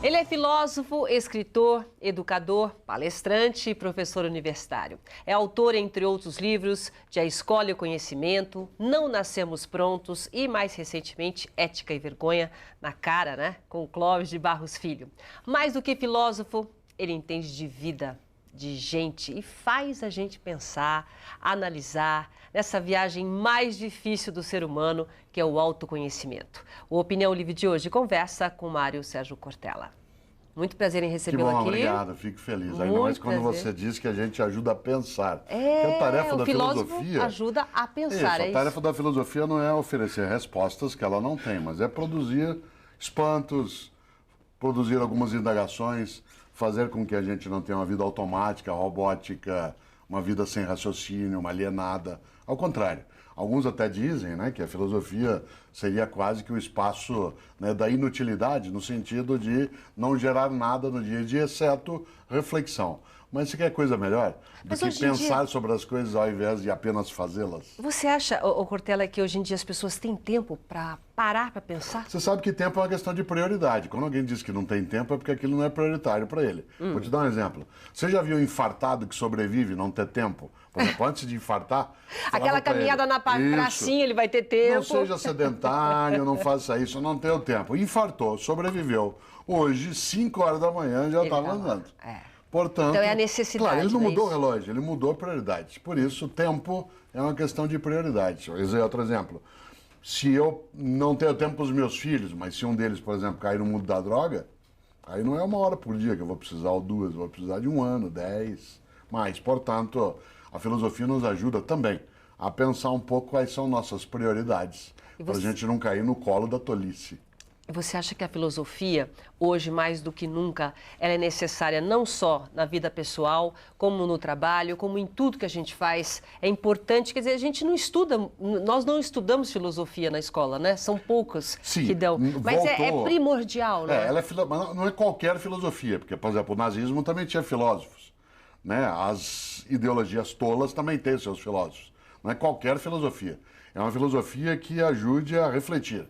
Ele é filósofo, escritor, educador, palestrante e professor universitário. É autor, entre outros livros, de A Escola e o Conhecimento, Não Nascemos Prontos e, mais recentemente, Ética e Vergonha, na cara, né? Com Clóvis de Barros Filho. Mais do que filósofo, ele entende de vida, de gente e faz a gente pensar, analisar nessa viagem mais difícil do ser humano, que é o autoconhecimento. O Opinião Livre de hoje conversa com Mário Sérgio Cortella. Muito prazer em recebê-lo aqui. Obrigado, fico feliz. Ainda mais quando você diz que a gente ajuda a pensar. Porque a tarefa da filosofia ajuda a pensar. A tarefa da filosofia não é oferecer respostas que ela não tem, mas é produzir espantos, produzir algumas indagações, fazer com que a gente não tenha uma vida automática, robótica, uma vida sem raciocínio, uma alienada. Ao contrário, alguns até dizem, né, que a filosofia seria quase que o espaço, né, da inutilidade, no sentido de não gerar nada no dia a dia, exceto reflexão. Mas você quer coisa melhor do que pensar sobre as coisas ao invés de apenas fazê-las? Você acha, Cortella, que hoje em dia as pessoas têm tempo para parar para pensar? Você sabe que tempo é uma questão de prioridade. Quando alguém diz que não tem tempo, é porque aquilo não é prioritário para ele. Vou te dar um exemplo. Você já viu um infartado que sobrevive não ter tempo? Por exemplo, antes de infartar... Aquela caminhada na pracinha, ele vai ter tempo. Não seja sedentário, não faça isso, não tenho tempo. Infartou, sobreviveu. Hoje, 5 horas da manhã, já estava andando. Portanto, então é a necessidade. Claro, ele não mudou o relógio, ele mudou a prioridade. Por isso, o tempo é uma questão de prioridade. Vou dizer outro exemplo. Se eu não tenho tempo para os meus filhos, mas se um deles, por exemplo, cair no mundo da droga, aí não é 1 hora por dia que eu vou precisar, ou 2, eu vou precisar de 1 ano, 10. Mas, portanto, a filosofia nos ajuda também a pensar um pouco quais são nossas prioridades, para a gente não cair no colo da tolice. Você acha que a filosofia, hoje mais do que nunca, ela é necessária não só na vida pessoal, como no trabalho, como em tudo que a gente faz? É importante, quer dizer, a gente não estuda, nós não estudamos filosofia na escola, né? São poucos que dão. Mas é primordial, né? Mas não é qualquer filosofia, porque, por exemplo, o nazismo também tinha filósofos, né? As ideologias tolas também têm seus filósofos. Não é qualquer filosofia. É uma filosofia que ajude a refletir,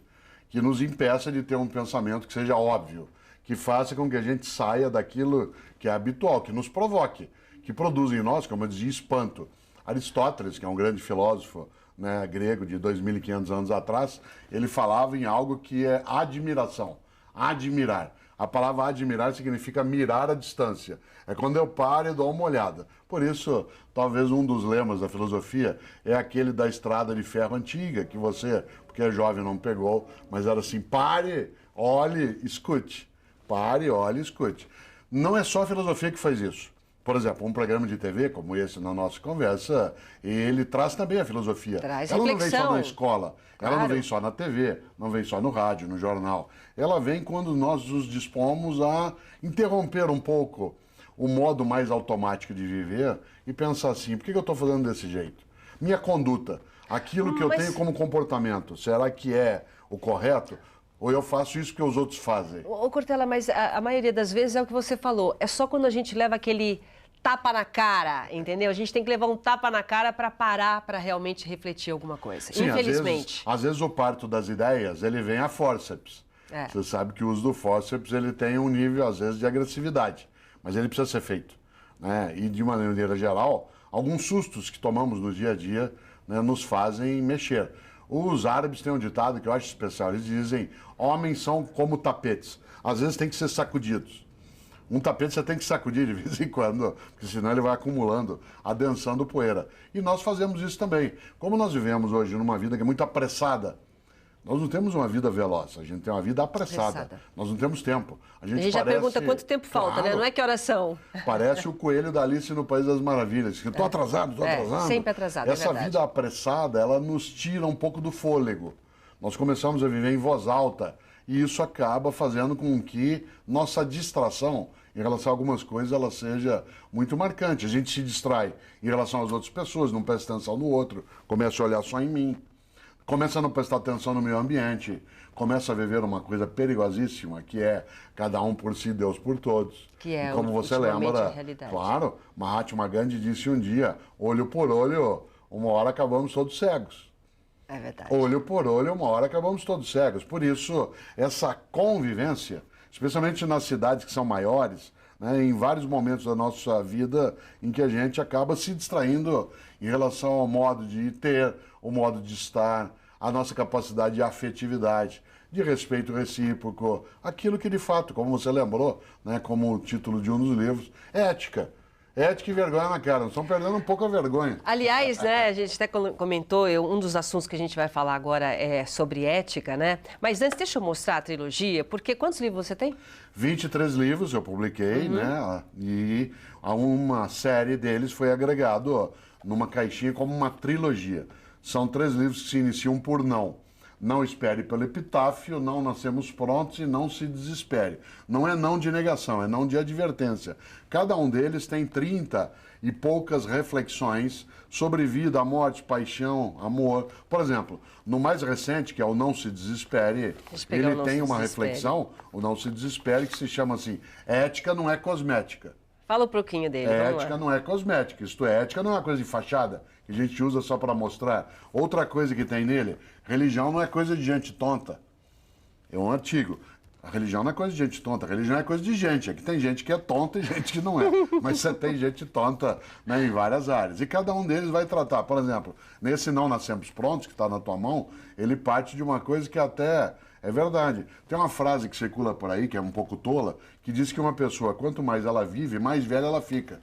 que nos impeça de ter um pensamento que seja óbvio, que faça com que a gente saia daquilo que é habitual, que nos provoque, que produz em nós, como eu dizia, espanto. Aristóteles, que é um grande filósofo, né, grego de 2.500 anos atrás, ele falava em algo que é admiração, admirar. A palavra admirar significa mirar a distância. É quando eu paro e dou uma olhada. Por isso, talvez um dos lemas da filosofia é aquele da estrada de ferro antiga, que você, porque é jovem, não pegou, mas era assim: pare, olhe, escute. Pare, olhe, escute. Não é só a filosofia que faz isso. Por exemplo, um programa de TV como esse na nossa conversa, ele traz também a filosofia. Traz ela reflexão. Não vem só na escola, Claro. Ela não vem só na TV, não vem só no rádio, no jornal. Ela vem quando nós nos dispomos a interromper um pouco o modo mais automático de viver e pensar assim: por que eu estou fazendo desse jeito? Minha conduta, aquilo que eu tenho como comportamento, será que é o correto? Ou eu faço isso que os outros fazem? Ô, Cortella, mas a maioria das vezes é o que você falou. É só quando a gente leva aquele tapa na cara, entendeu? A gente tem que levar um tapa na cara para parar, para realmente refletir alguma coisa. Sim, infelizmente. Às vezes o parto das ideias, ele vem a fórceps. Você sabe que o uso do fórceps, ele tem um nível, às vezes, de agressividade. Mas ele precisa ser feito, né? E, de uma maneira geral, alguns sustos que tomamos no dia a dia, né, nos fazem mexer. Os árabes têm um ditado que eu acho especial. Eles dizem: homens são como tapetes. Às vezes tem que ser sacudidos. Um tapete você tem que sacudir de vez em quando, porque senão ele vai acumulando, adensando poeira. E nós fazemos isso também. Como nós vivemos hoje numa vida que é muito apressada, nós não temos uma vida veloz, a gente tem uma vida apressada. Nós não temos tempo. A gente já pergunta quanto tempo falta, né? Não é que horas são. Parece o coelho da Alice no País das Maravilhas. Estou atrasado, estou atrasado. Sempre atrasado, Essa vida apressada, ela nos tira um pouco do fôlego. Nós começamos a viver em voz alta e isso acaba fazendo com que nossa distração em relação a algumas coisas ela seja muito marcante. A gente se distrai em relação às outras pessoas, não presta atenção no outro, começa a olhar só em mim. Começa a não prestar atenção no meio ambiente, começa a viver uma coisa perigosíssima, que é cada um por si, Deus por todos. Que é, e como você lembra, a realidade. Claro, Mahatma Gandhi disse um dia: olho por olho, uma hora acabamos todos cegos. É verdade. Olho por olho, uma hora acabamos todos cegos. Por isso, essa convivência, especialmente nas cidades que são maiores, né, em vários momentos da nossa vida em que a gente acaba se distraindo em relação ao modo de ter, o modo de estar, a nossa capacidade de afetividade, de respeito recíproco, aquilo que de fato, como você lembrou, né, como o título de um dos livros, é ética. Ética e vergonha na cara, nós estamos perdendo um pouco a vergonha. Aliás, né, a gente até comentou, um dos assuntos que a gente vai falar agora é sobre ética, né? Mas antes, deixa eu mostrar a trilogia, porque quantos livros você tem? 23 livros eu publiquei, né? E uma série deles foi agregado numa caixinha como uma trilogia. São 3 livros que se iniciam por não. Não espere pelo epitáfio, não nascemos prontos e não se desespere. Não é não de negação, é não de advertência. Cada um deles tem 30 e poucas reflexões sobre vida, morte, paixão, amor. Por exemplo, no mais recente, que é o Não Se Desespere, ele tem uma reflexão, o Não Se Desespere, que se chama assim, ética não é cosmética. Fala um pouquinho dele, Ética não é cosmética, isto é, ética não é uma coisa de fachada, que a gente usa só para mostrar. Outra coisa que tem nele, religião não é coisa de gente tonta. É um artigo. A religião não é coisa de gente tonta, a religião é coisa de gente. É que tem gente que é tonta e gente que não é. Mas você tem gente tonta, né, em várias áreas. E cada um deles vai tratar. Por exemplo, nesse Não Nascemos Prontos, que está na tua mão, ele parte de uma coisa que até é verdade. Tem uma frase que circula por aí, que é um pouco tola, que diz que uma pessoa, quanto mais ela vive, mais velha ela fica.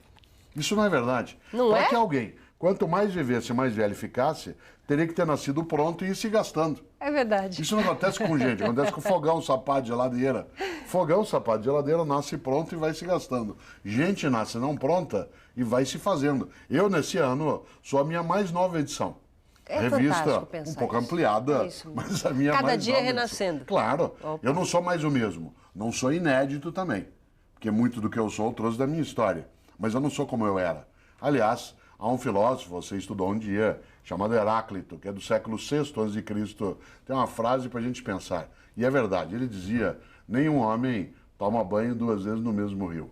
Isso não é verdade. Não Para é? que alguém, quanto mais vivesse, mais velho ficasse, teria que ter nascido pronto e ir se gastando. É verdade. Isso não acontece com gente, acontece com fogão, sapato, geladeira. Fogão, sapato, geladeira nasce pronto e vai se gastando. Gente nasce não pronta e vai se fazendo. Eu, nesse ano, sou a minha mais nova edição. É Revista pensar um pouco isso. ampliada, É isso mesmo. mas a minha Cada mais dia nova renascendo. edição. Claro, Opa. eu não sou mais o mesmo. Não sou inédito também, porque muito do que eu sou eu trouxe da minha história. Mas eu não sou como eu era. Aliás, há um filósofo, você estudou um dia, chamado Heráclito, que é do século VI a.C. Tem uma frase para a gente pensar. E é verdade, ele dizia, nenhum homem toma banho 2 vezes no mesmo rio.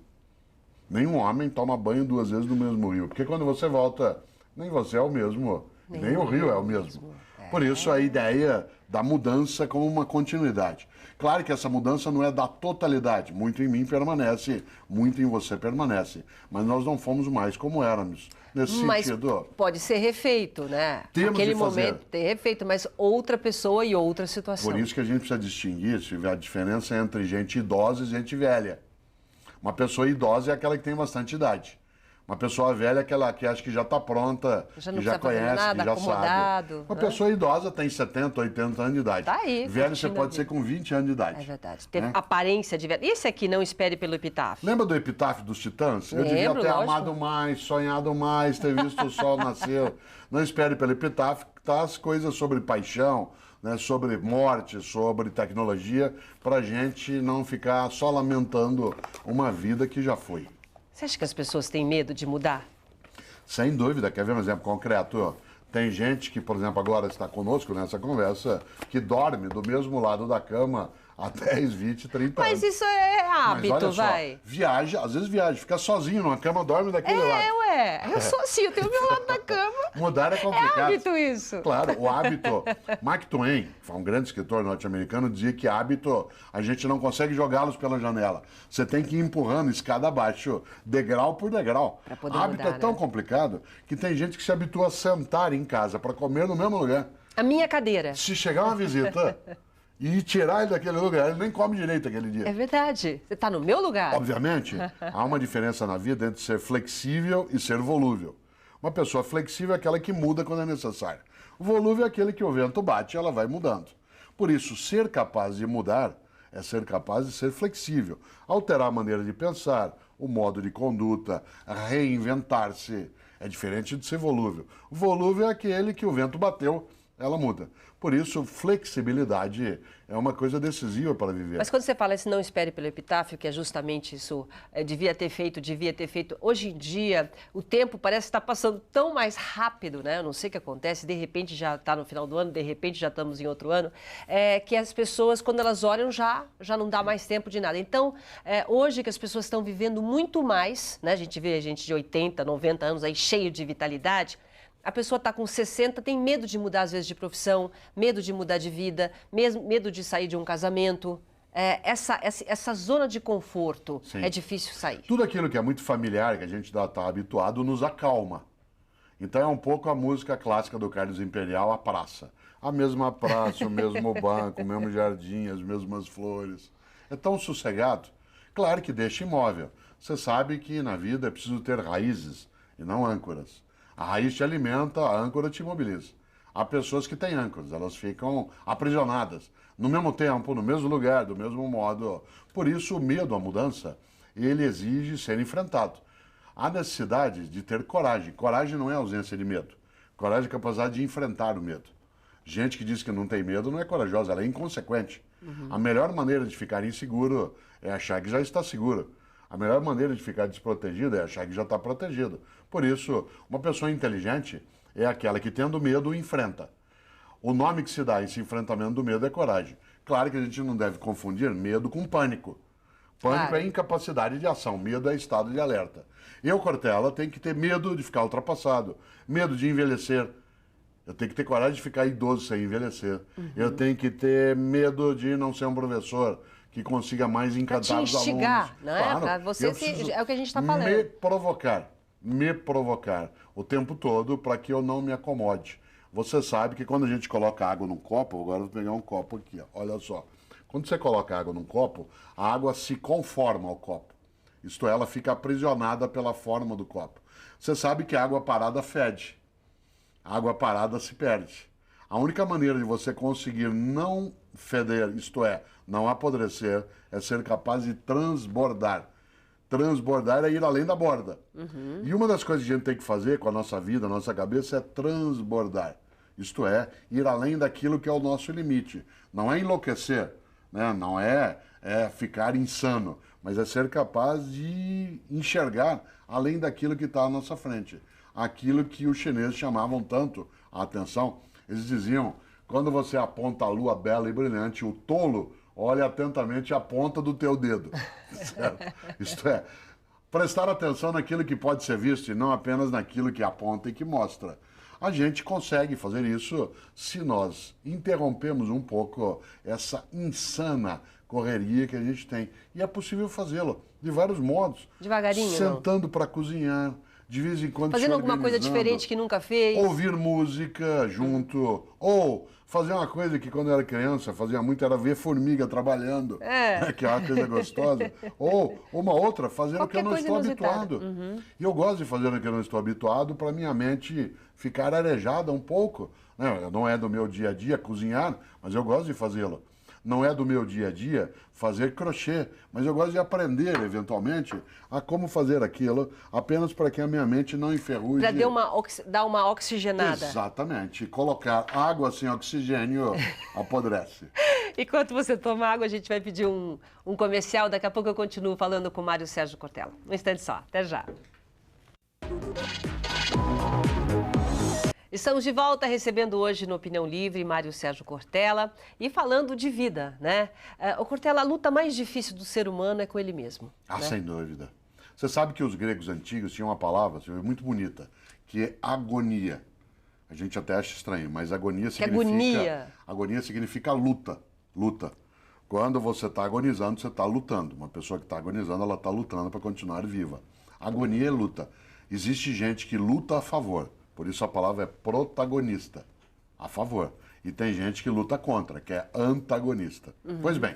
Nenhum homem toma banho 2 vezes no mesmo rio. Porque quando você volta, nem você é o mesmo, nem o rio é o mesmo. Por isso a ideia da mudança como uma continuidade. Claro que essa mudança não é da totalidade. Muito em mim permanece, muito em você permanece. Mas nós não fomos mais como éramos. Nesse sentido. Pode ser refeito, né? Temos Aquele de fazer. momento ter refeito, mas outra pessoa e outra situação. Por isso que a gente precisa distinguir a diferença entre gente idosa e gente velha. Uma pessoa idosa é aquela que tem bastante idade. Uma pessoa velha é aquela que acha que já está pronta, Já não que já precisa fazer conhece, nada, que já acomodado, sabe. Uma né? pessoa idosa tem 70, 80 anos de idade. Tá aí, Velho você curtindo a pode vida. ser com 20 anos de idade. É verdade. Ter né? aparência de velho. Esse aqui, Não Espere pelo Epitáfio. Lembra do epitáfio dos Titãs? Eu devia Lembro, ter lógico. amado mais, sonhado mais, ter visto o sol nascer. Não espere pelo epitáfio, tá as coisas sobre paixão, né, sobre morte, sobre tecnologia, para gente não ficar só lamentando uma vida que já foi. Você acha que as pessoas têm medo de mudar? Sem dúvida. Quer ver um exemplo concreto? Tem gente que, por exemplo, agora está conosco nessa conversa, que dorme do mesmo lado da cama há 10, 20, 30 anos. Mas isso é Mas hábito, olha só, vai. viaja, às vezes viaja, fica sozinho numa cama, dorme daquele lado. Ué. Eu sou assim, eu tenho o meu lado da cama. Mudar é É complicado. hábito isso. Claro, o hábito. Mark Twain, que foi um grande escritor norte-americano, dizia que hábito a gente não consegue jogá-los pela janela. Você tem que ir empurrando escada abaixo, degrau por degrau. Pra poder Hábito mudar, é tão né? complicado que tem gente que se habitua a sentar em casa para comer no mesmo lugar. A minha cadeira. Se chegar uma visita e tirar ele daquele lugar, ele nem come direito aquele dia. É verdade. Você está no meu lugar. Obviamente, há uma diferença na vida entre ser flexível e ser volúvel. Uma pessoa flexível é aquela que muda quando é necessário. O volúvel é aquele que o vento bate e ela vai mudando. Por isso, ser capaz de mudar é ser capaz de ser flexível, alterar a maneira de pensar, o modo de conduta, reinventar-se. É diferente de ser volúvel. O volúvel é aquele que o vento bateu, ela muda. Por isso, flexibilidade é uma coisa decisiva para viver. Mas quando você fala esse Não Espere pelo Epitáfio, que é justamente isso, devia ter feito. Hoje em dia, o tempo parece estar passando tão mais rápido, né? Eu não sei o que acontece, de repente já está no final do ano, de repente já estamos em outro ano, que as pessoas, quando elas olham, já não dá mais tempo de nada. Então, hoje que as pessoas estão vivendo muito mais, né? A gente vê gente de 80, 90 anos aí cheio de vitalidade, A pessoa está com 60, tem medo de mudar, às vezes, de profissão, medo de mudar de vida, medo de sair de um casamento. Essa zona de conforto, Sim. é difícil sair. Tudo aquilo que é muito familiar, que a gente está habituado, nos acalma. Então é um pouco a música clássica do Carlos Imperial, A Praça. A mesma praça, o mesmo banco, o mesmo jardim, as mesmas flores. É tão sossegado. Claro que deixa imóvel. Você sabe que na vida é preciso ter raízes e não âncoras. A raiz te alimenta, a âncora te imobiliza. Há pessoas que têm âncoras, elas ficam aprisionadas, no mesmo tempo, no mesmo lugar, do mesmo modo. Por isso, o medo à mudança, ele exige ser enfrentado. Há necessidade de ter coragem. Coragem não é ausência de medo. Coragem é capacidade de enfrentar o medo. Gente que diz que não tem medo não é corajosa, ela é inconsequente. A melhor maneira de ficar inseguro é achar que já está seguro. A melhor maneira de ficar desprotegido é achar que já está protegido. Por isso, uma pessoa inteligente é aquela que, tendo medo, enfrenta. O nome que se dá a esse enfrentamento do medo é coragem. Claro que a gente não deve confundir medo com pânico. Pânico é incapacidade de ação, medo é estado de alerta. Eu, Cortella, tenho que ter medo de ficar ultrapassado, medo de envelhecer. Eu tenho que ter coragem de ficar idoso sem envelhecer. Eu tenho que ter medo de não ser um professor que consiga mais encantar os alunos. Instigar, né? Claro, Pra você é o que a gente está falando. Me provocar o tempo todo para que eu não me acomode. Você sabe que quando a gente coloca água num copo, agora eu vou pegar um copo aqui, ó, olha só. Quando você coloca água num copo, a água se conforma ao copo. Isto é, ela fica aprisionada pela forma do copo. Você sabe que a água parada fede. A água parada se perde. A única maneira de você conseguir não feder, isto é, não apodrecer, é ser capaz de transbordar. Transbordar é ir além da borda. E uma das coisas que a gente tem que fazer com a nossa vida, a nossa cabeça, é transbordar. Isto é, ir além daquilo que é o nosso limite. Não é enlouquecer, né? Não é ficar insano, mas é ser capaz de enxergar além daquilo que está à nossa frente. Aquilo que os chineses chamavam tanto a atenção. Eles diziam, quando você aponta a lua bela e brilhante, o tolo olha atentamente a ponta do teu dedo. Certo? Isto é, prestar atenção naquilo que pode ser visto e não apenas naquilo que aponta e que mostra. A gente consegue fazer isso se nós interrompemos um pouco essa insana correria que a gente tem. E é possível fazê-lo de vários modos. Devagarinho, sentando para cozinhar, de vez em quando fazendo alguma coisa diferente que nunca fez. Ouvir música junto. Ou fazer uma coisa que quando eu era criança fazia muito, era ver formiga trabalhando. Né, que é uma coisa gostosa. Ou uma outra, fazendo o que eu não estou habituado. E eu gosto de fazer o que eu não estou habituado para minha mente ficar arejada um pouco. Não é do meu dia a dia cozinhar, mas eu gosto de fazê-lo. Não é do meu dia a dia fazer crochê, mas eu gosto de aprender, eventualmente, a como fazer aquilo, apenas para que a minha mente não enferruje. Para dar uma oxigenada. Exatamente. Colocar água sem oxigênio apodrece. Enquanto você toma água, a gente vai pedir um comercial. Daqui a pouco eu continuo falando com o Mário Sérgio Cortella. Um instante só. Até já. Estamos de volta recebendo hoje no Opinião Livre Mário Sérgio Cortella e falando de vida, né? O Cortella, a luta mais difícil do ser humano é com ele mesmo. Ah, né? Sem dúvida. Você sabe que os gregos antigos tinham uma palavra muito bonita, que é agonia. A gente até acha estranho, mas agonia significa... Agonia significa luta. Luta. Quando você está agonizando, você está lutando. Uma pessoa que está agonizando, ela está lutando para continuar viva. Agonia é luta. Existe gente que luta a favor. Por isso a palavra é protagonista, a favor. E tem gente que luta contra, que é antagonista. Pois bem,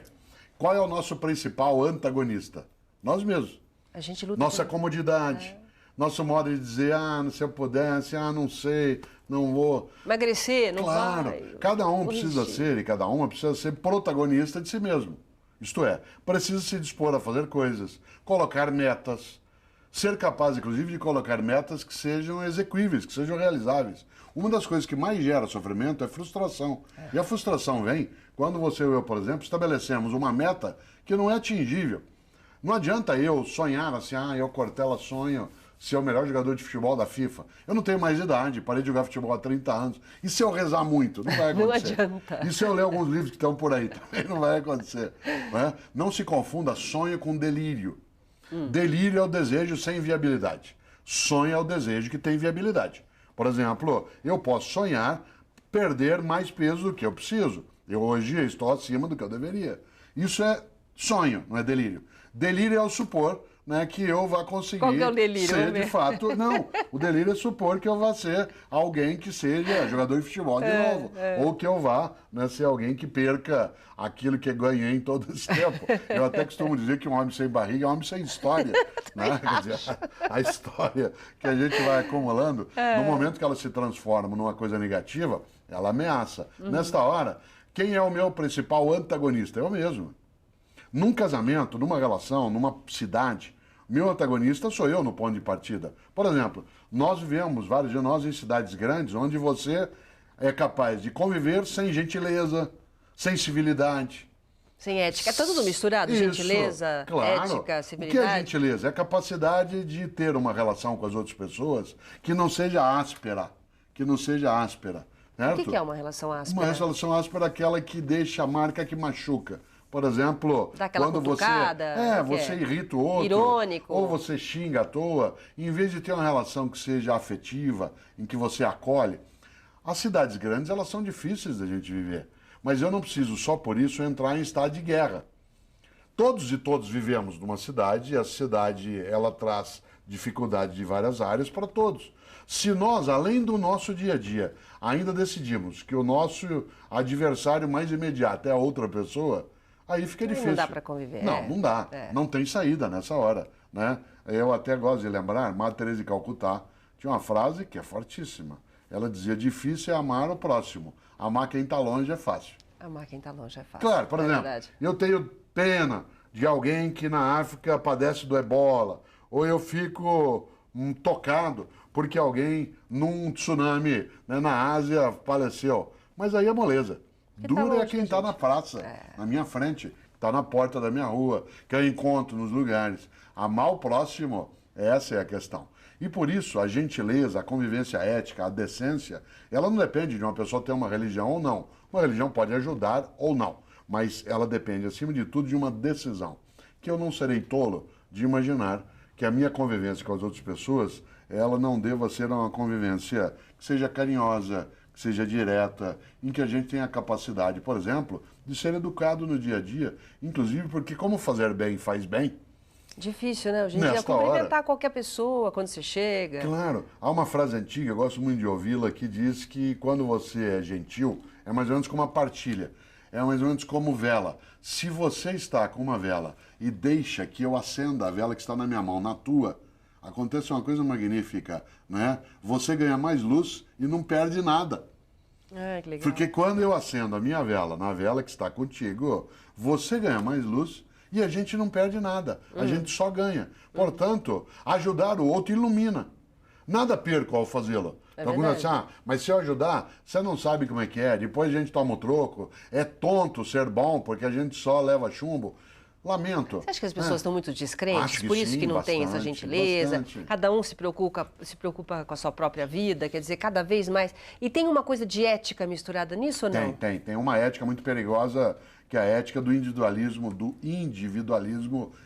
qual é o nosso principal antagonista? Nós mesmos. A gente luta Nossa comodidade. Nosso modo de dizer, se eu pudesse, não sei, não vou. Emagrecer, não Claro, vai. cada um precisa ser e cada uma precisa ser protagonista de si mesmo. Isto é, precisa se dispor a fazer coisas, colocar metas. Ser capaz, inclusive, de colocar metas que sejam execuíveis, que sejam realizáveis. Uma das coisas que mais gera sofrimento é frustração. E a frustração vem quando você e eu, por exemplo, estabelecemos uma meta que não é atingível. Não adianta eu sonhar assim, eu, Cortella, sonho ser o melhor jogador de futebol da FIFA. Eu não tenho mais idade, parei de jogar futebol há 30 anos. E se eu rezar muito? Não vai acontecer. Não adianta. E se eu ler alguns livros que estão por aí? Também não vai acontecer. Não se confunda sonho com delírio. Delírio é o desejo sem viabilidade. Sonho é o desejo que tem viabilidade. Por exemplo, eu posso sonhar perder mais peso do que eu preciso. Eu hoje estou acima do que eu deveria. Isso é sonho, não é delírio. Delírio é o supor, né, que eu vá conseguir Qual que é o delírio? ser de fato... Não, o delírio é supor que eu vá ser alguém que seja jogador de futebol de novo. Ou que eu vá, né, ser alguém que perca aquilo que eu ganhei em todo esse tempo. Eu até costumo dizer que um homem sem barriga é um homem sem história. Né? Quer dizer, a história que a gente vai acumulando, no momento que ela se transforma numa coisa negativa, ela ameaça. Nesta hora, quem é o meu principal antagonista? Eu mesmo. Num casamento, numa relação, numa cidade, meu antagonista sou eu no ponto de partida. Por exemplo, nós vivemos, vários de nós, em cidades grandes, onde você é capaz de conviver sem gentileza, sem civilidade. Sem ética. É tudo misturado? Isso, gentileza, claro. ética, civilidade? O que é gentileza? É a capacidade de ter uma relação com as outras pessoas que não seja áspera. Que não seja áspera. Certo? O que é uma relação áspera? Uma relação áspera é aquela que deixa a marca que machuca. Por exemplo, dá aquela quando cutucada, você irrita o outro, irônico, ou você xinga à toa, em vez de ter uma relação que seja afetiva, em que você acolhe. As cidades grandes, elas são difíceis da gente viver, mas eu não preciso só por isso entrar em estado de guerra. Todos e todos vivemos numa cidade e a cidade ela traz dificuldade de várias áreas para todos. Se nós, além do nosso dia a dia, ainda decidimos que o nosso adversário mais imediato é a outra pessoa, aí fica difícil. Não dá para conviver. Não, não dá. Não tem saída nessa hora, né? Eu até gosto de lembrar, Madre Teresa de Calcutá tinha uma frase que é fortíssima. Ela dizia, difícil é amar o próximo. Amar quem está longe é fácil. Amar quem está longe é fácil. Claro, por exemplo, verdade. Eu tenho pena de alguém que na África padece do ebola, ou eu fico tocado porque alguém num tsunami, né, na Ásia faleceu. Mas aí é moleza. Dura é quem está na praça, na minha frente, está na porta da minha rua, que eu encontro nos lugares. Amar o próximo, essa é a questão. E por isso, a gentileza, a convivência ética, a decência, ela não depende de uma pessoa ter uma religião ou não. Uma religião pode ajudar ou não, mas ela depende, acima de tudo, de uma decisão. Que eu não serei tolo de imaginar que a minha convivência com as outras pessoas, ela não deva ser uma convivência que seja carinhosa, que seja direta, em que a gente tenha a capacidade, por exemplo, de ser educado no dia a dia, inclusive porque como fazer bem faz bem. Difícil, né? Hoje em dia, cumprimentar qualquer pessoa quando você chega. Claro. Há uma frase antiga, eu gosto muito de ouvi-la, que diz que quando você é gentil, é mais ou menos como uma partilha. É mais ou menos como vela. Se você está com uma vela e deixa que eu acenda a vela que está na minha mão, na tua, acontece uma coisa magnífica, né? Você ganha mais luz e não perde nada. Que legal. Porque quando eu acendo a minha vela na vela que está contigo, você ganha mais luz e a gente não perde nada. A gente só ganha. Portanto, ajudar o outro ilumina. Nada perco ao fazê-lo. Assim, mas se eu ajudar, você não sabe como é que é. Depois a gente toma o troco. É tonto ser bom porque a gente só leva chumbo. Lamento. Você acha que as pessoas estão muito descrentes? Por isso sim, que não bastante, tem essa gentileza? Bastante. Cada um se preocupa com a sua própria vida, quer dizer, cada vez mais. E tem uma coisa de ética misturada nisso ou não? Tem uma ética muito perigosa, que é a ética do individualismo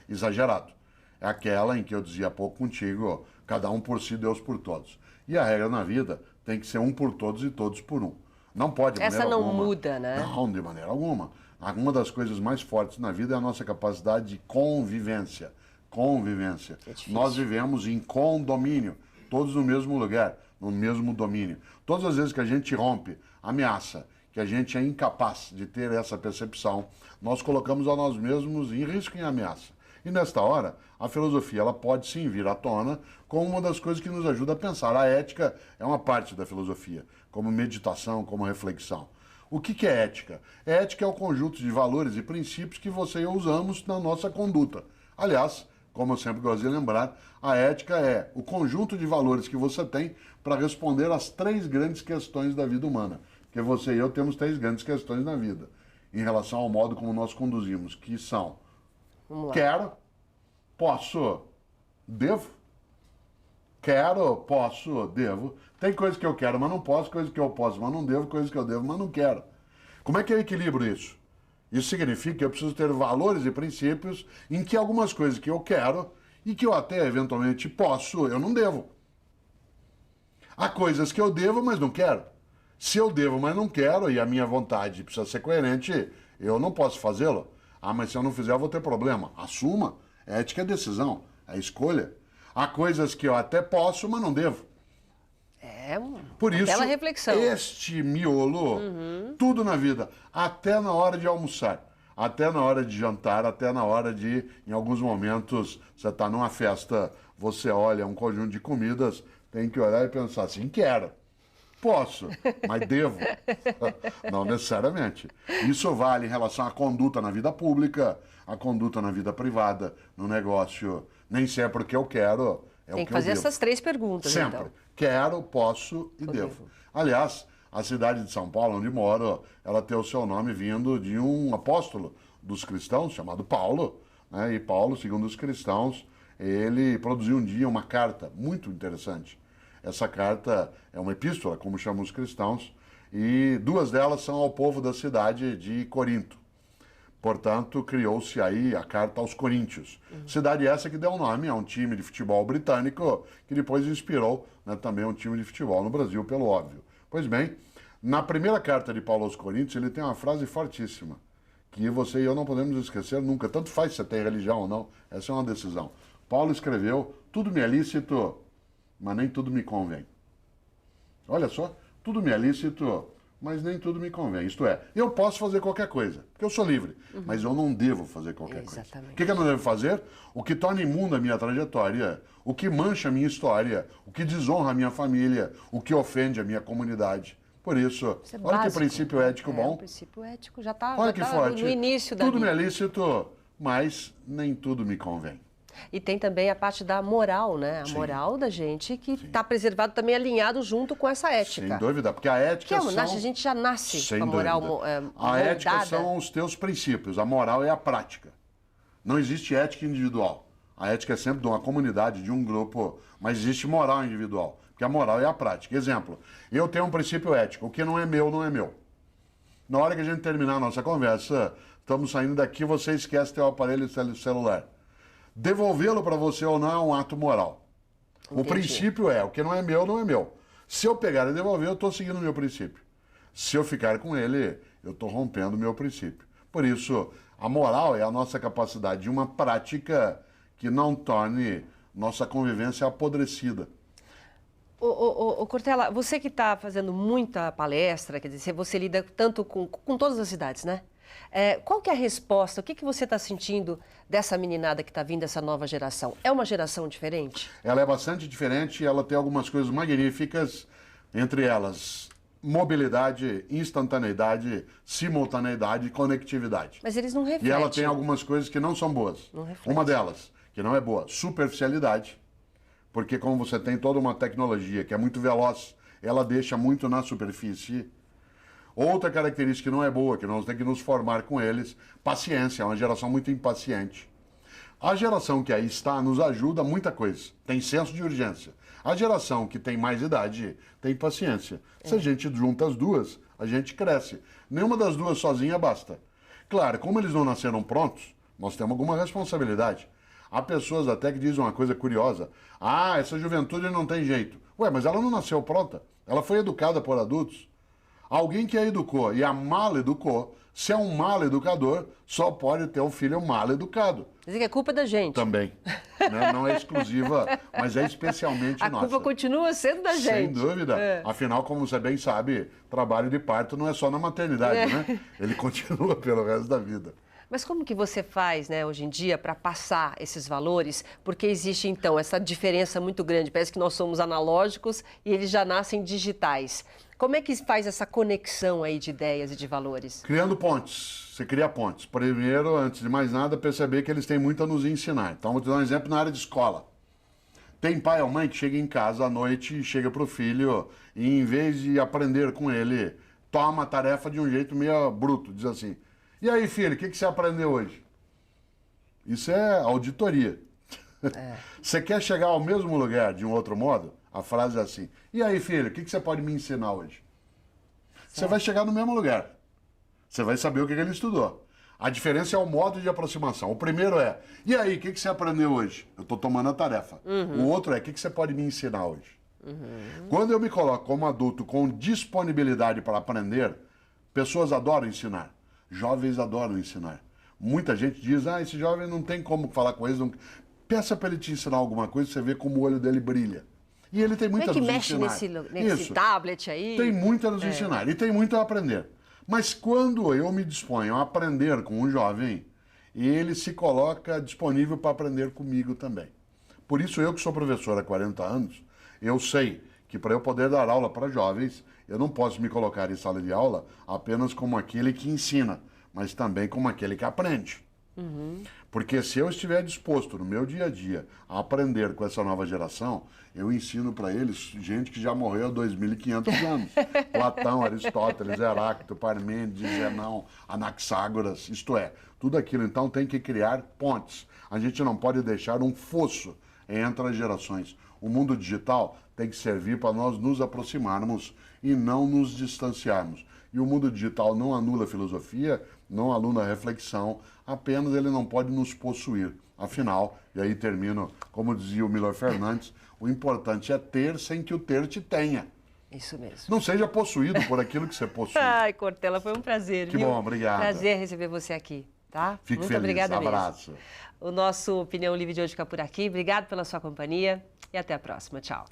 exagerado. É aquela em que eu dizia há pouco contigo, cada um por si, Deus por todos. E a regra na vida tem que ser um por todos e todos por um. Não pode de maneira alguma. Essa não alguma. muda, né? Não, de maneira alguma. Uma das coisas mais fortes na vida é a nossa capacidade de convivência. Convivência. Nós vivemos em condomínio, todos no mesmo lugar, no mesmo domínio. Todas as vezes que a gente rompe, ameaça, que a gente é incapaz de ter essa percepção, nós colocamos a nós mesmos em risco e em ameaça. E nesta hora, a filosofia ela pode sim vir à tona como uma das coisas que nos ajuda a pensar. A ética é uma parte da filosofia, como meditação, como reflexão. O que é ética? Ética é o conjunto de valores e princípios que você e eu usamos na nossa conduta. Aliás, como eu sempre gosto de lembrar, a ética é o conjunto de valores que você tem para responder às 3 grandes questões da vida humana. Porque você e eu temos 3 grandes questões na vida, em relação ao modo como nós conduzimos, que são: quero, posso, devo? Quero, posso, devo. Tem coisas que eu quero, mas não posso, coisas que eu posso, mas não devo, coisas que eu devo, mas não quero. Como é que eu equilibro isso? Isso significa que eu preciso ter valores e princípios em que algumas coisas que eu quero e que eu até eventualmente posso, eu não devo. Há coisas que eu devo, mas não quero. Se eu devo, mas não quero, e a minha vontade precisa ser coerente, eu não posso fazê-lo. Ah, mas se eu não fizer, eu vou ter problema. Assuma. Ética é decisão, é escolha. Há coisas que eu até posso, mas não devo. É uma Por isso, bela reflexão. este miolo, tudo na vida, até na hora de almoçar, até na hora de jantar, até na hora de, em alguns momentos, você está numa festa, você olha um conjunto de comidas, tem que olhar e pensar assim, quero. Posso, mas devo. Não necessariamente. Isso vale em relação à conduta na vida pública, à conduta na vida privada, no negócio. Nem sempre o que eu quero é o que eu devo. Tem que fazer essas 3 perguntas, Sempre. então. Quero, posso e devo. Aliás, a cidade de São Paulo, onde moro, ela tem o seu nome vindo de um apóstolo dos cristãos, chamado Paulo. Né? E Paulo, segundo os cristãos, ele produziu um dia uma carta muito interessante. Essa carta é uma epístola, como chamam os cristãos, e 2 delas são ao povo da cidade de Corinto. Portanto, criou-se aí a carta aos Coríntios. Cidade essa que deu nome a um time de futebol britânico, que depois inspirou, né, também um time de futebol no Brasil, pelo óbvio. Pois bem, na primeira carta de Paulo aos Coríntios, ele tem uma frase fortíssima, que você e eu não podemos esquecer nunca. Tanto faz se você tem religião ou não, essa é uma decisão. Paulo escreveu, tudo me é lícito, mas nem tudo me convém. Olha só, tudo me é lícito, mas nem tudo me convém. Isto é, eu posso fazer qualquer coisa, porque eu sou livre, mas eu não devo fazer qualquer coisa. O que eu não devo fazer? O que torna imunda a minha trajetória, o que mancha a minha história, o que desonra a minha família, o que ofende a minha comunidade. Por isso, olha que princípio ético bom. O princípio ético já está forte. no início da Tudo vida. me é lícito, mas nem tudo me convém. E tem também a parte da moral, né? A moral da gente que está preservado também alinhado junto com essa ética. Sem dúvida, porque a ética a gente já nasce com a moral moldada. A ética são os teus princípios, a moral é a prática. Não existe ética individual. A ética é sempre de uma comunidade, de um grupo, mas existe moral individual, porque a moral é a prática. Exemplo, eu tenho um princípio ético, o que não é meu, não é meu. Na hora que a gente terminar a nossa conversa, estamos saindo daqui, você esquece teu aparelho celular. Devolvê-lo para você ou não é um ato moral. Entendi. O princípio é, o que não é meu, não é meu. Se eu pegar e devolver, eu estou seguindo o meu princípio. Se eu ficar com ele, eu estou rompendo o meu princípio. Por isso, a moral é a nossa capacidade de uma prática que não torne nossa convivência apodrecida. Cortella, você que está fazendo muita palestra, quer dizer, você lida tanto com todas as cidades, né? Qual que é a resposta? O que você está sentindo dessa meninada que está vindo, essa nova geração? É uma geração diferente? Ela é bastante diferente, ela tem algumas coisas magníficas, entre elas mobilidade, instantaneidade, simultaneidade e conectividade. Mas eles não refletem. E ela tem algumas coisas que não são boas. Não reflete. Uma delas, que não é boa, superficialidade, porque como você tem toda uma tecnologia que é muito veloz, ela deixa muito na superfície. Outra característica que não é boa, que nós temos que nos formar com eles, paciência, é uma geração muito impaciente. A geração que aí está nos ajuda a muita coisa, tem senso de urgência. A geração que tem mais idade tem paciência. Se a gente junta as duas, a gente cresce. Nenhuma das duas sozinha basta. Claro, como eles não nasceram prontos, nós temos alguma responsabilidade. Há pessoas até que dizem uma coisa curiosa. Ah, essa juventude não tem jeito. Ué, mas ela não nasceu pronta. Ela foi educada por adultos. Alguém que a educou e a mal educou, se é um mal educador, só pode ter um filho mal educado. Quer dizer que a culpa é da gente. Também. Né? Não é exclusiva, mas é especialmente nossa. A culpa continua sendo da gente. Sem dúvida. Afinal, como você bem sabe, trabalho de parto não é só na maternidade, né? Ele continua pelo resto da vida. Mas como que você faz, né, hoje em dia, para passar esses valores? Porque existe, então, essa diferença muito grande. Parece que nós somos analógicos e eles já nascem digitais. Como é que faz essa conexão aí de ideias e de valores? Criando pontes. Você cria pontes. Primeiro, antes de mais nada, perceber que eles têm muito a nos ensinar. Então, vou te dar um exemplo na área de escola. Tem pai ou mãe que chega em casa à noite e chega para o filho e, em vez de aprender com ele, toma a tarefa de um jeito meio bruto. Diz assim, e aí, filho, o que você aprendeu hoje? Isso é auditoria. Você quer chegar ao mesmo lugar de um outro modo? A frase é assim, e aí, filho, o que você pode me ensinar hoje? Você vai chegar no mesmo lugar. Você vai saber o que ele estudou. A diferença é o modo de aproximação. O primeiro é, e aí, o que você aprendeu hoje? Eu estou tomando a tarefa. O outro é, o que você pode me ensinar hoje? Quando eu me coloco como adulto com disponibilidade para aprender, pessoas adoram ensinar. Jovens adoram ensinar. Muita gente diz, esse jovem não tem como falar com eles. Não... Peça para ele te ensinar alguma coisa, você vê como o olho dele brilha. E ele tem muito a nos ensinar. Mexe nesse tablet aí. Tem muito a nos ensinar e tem muito a aprender. Mas quando eu me disponho a aprender com um jovem, ele se coloca disponível para aprender comigo também. Por isso, eu que sou professor há 40 anos, eu sei que para eu poder dar aula para jovens, eu não posso me colocar em sala de aula apenas como aquele que ensina, mas também como aquele que aprende. Porque se eu estiver disposto no meu dia a dia a aprender com essa nova geração, eu ensino para eles gente que já morreu há 2.500 anos. Platão, Aristóteles, Heráclito, Parmênides, Zenão, Anaxágoras, isto é, tudo aquilo. Então tem que criar pontes. A gente não pode deixar um fosso entre as gerações. O mundo digital tem que servir para nós nos aproximarmos e não nos distanciarmos. E o mundo digital não anula a filosofia, não anula a reflexão, apenas ele não pode nos possuir. Afinal, e aí termino, como dizia o Milor Fernandes, o importante é ter sem que o ter te tenha. Isso mesmo. Não seja possuído por aquilo que você possui. Ai, Cortella, foi um prazer. Que bom, obrigado. Prazer receber você aqui, tá? Fique Muito feliz, obrigada abraço. Mesmo. O nosso Opinião Livre de hoje fica por aqui. Obrigado pela sua companhia e até a próxima. Tchau.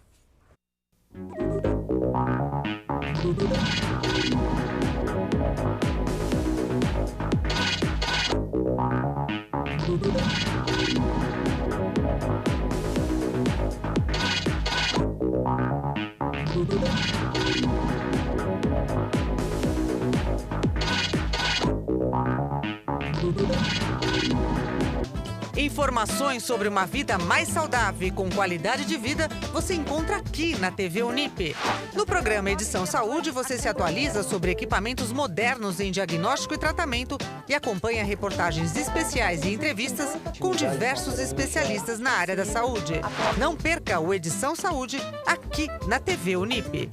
Informações sobre uma vida mais saudável e com qualidade de vida você encontra aqui na TV Unip. No programa Edição Saúde, você se atualiza sobre equipamentos modernos em diagnóstico e tratamento e acompanha reportagens especiais e entrevistas com diversos especialistas na área da saúde. Não perca o Edição Saúde aqui na TV Unip.